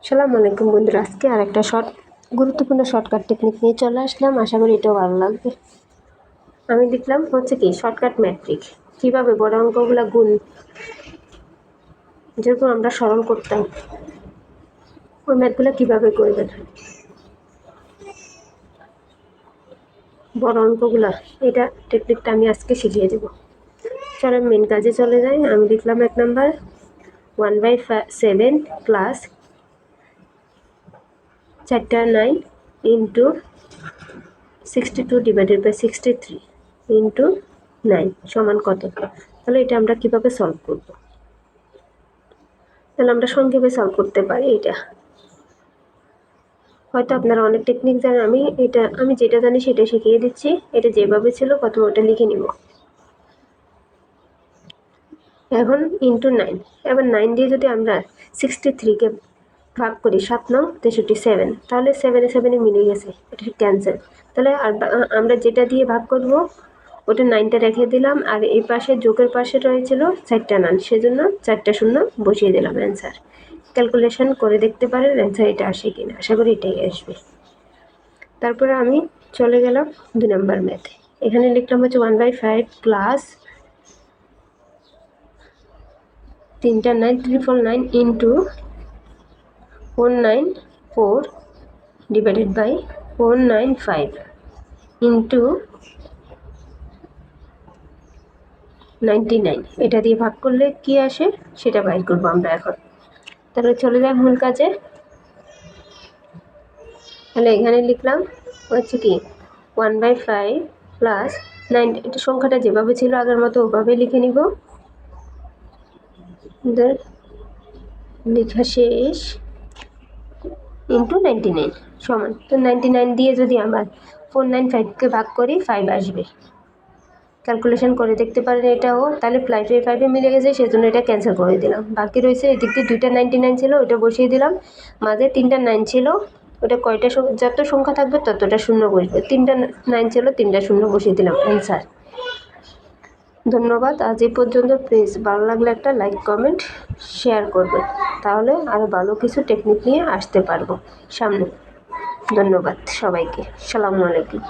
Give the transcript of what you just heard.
আসসালামু আলাইকুম বন্ধুরা, আজকে আর একটা গুরুত্বপূর্ণ শর্টকাট টেকনিক নিয়ে চলে আসলাম। আশা করি এটাও ভালো লাগবে। আমি দেখলাম হচ্ছে কি শর্টকাট ম্যাট্রিক, কিভাবে বড় অঙ্কগুলা গুণ যেরকম আমরা সরল করতাম ওই ম্যাথগুলো কিভাবে করবেন বড় অঙ্কগুলা, এটা টেকনিকটা আমি আজকে শিখিয়ে দেবো। চলো মেন কাজে চলে যাই। আমি লিখলাম 1 নাম্বার 1/7 প্লাস 4টা 9 ইন্টু 62 ডিভাইডেড বাই 63 ইন্টু 9 সমান কত? তাহলে এটা আমরা কিভাবে সলভ করব? তাহলে আমরা সংক্ষেপে সলভ করতে পারি। এটা হয়তো আপনারা অনেক টেকনিক জানেন, আমি যেটা জানি সেটা শিখিয়ে দিচ্ছি। এটা যেভাবে ছিল প্রথমে ওটা লিখে নিব। এখন ইন্টু 9, এবার 9 দিয়ে যদি আমরা 63কে ভাগ করি 7 9 63 7, তাহলে 7 7 মিলে গেছে, এটা ক্যান্সেল। তাহলে আর আমরা যেটা দিয়ে ভাগ করব ওটা 9টা রেখে দিলাম, আর এই পাশে যোগের পাশে রয়েছিল 4টা 9, সেজন্য 4টা শূন্য বসিয়ে দিলাম। অ্যান্সার ক্যালকুলেশন করে দেখতে পারেন অ্যান্সার এটা আসে কিনা। আশা করি এটাই আসবে। তারপরে আমি চলে গেলাম 2 নম্বর ম্যাথে। এখানে লিখলাম হচ্ছে 1/5 প্লাস 3টা 9 999 ইন্টু 494 ডিভাইডেড বাই 495 ইন্টু 99। এটা দিয়ে ভাগ করলে কি আসে সেটা বাইর করবো আমরা এখন। তাহলে চলে যাই মূল কাজে। তাহলে এখানে লিখলাম হচ্ছে কি 1/5 প্লাস 9, এটা সংখ্যাটা যেভাবে ছিল আগের মতো ওভাবে লিখে নিব। লেখা শেষ ইন্টু 99 সমান, তো 99 দিয়ে যদি আমার 495কে ভাগ করি 5 আসবে। ক্যালকুলেশন করে দেখতে পারেন এটাও। তাহলে 5 মিলে গেছে, সেজন্য এটা ক্যান্সেল করে দিলাম। বাকি রয়েছে এদিক দিয়ে 2টা 99 ছিল, ওটা বসিয়ে দিলাম। মাঝে 3টা 9 ছিল, ওটা কয়টা যত সংখ্যা থাকবে ততটা শূন্য বসবে। 3টা 9 ছিল, 3টা শূন্য বসিয়ে দিলাম। অ্যান্সার। ধন্যবাদ। আজ এই পর্যন্ত। প্লিজ ভালো লাগলে একটা লাইক কমেন্ট শেয়ার করবেন, তাহলে আরও ভালো কিছু টেকনিক নিয়ে আসতে পারবো সামনে। ধন্যবাদ সবাইকে। আসসালামু আলাইকুম।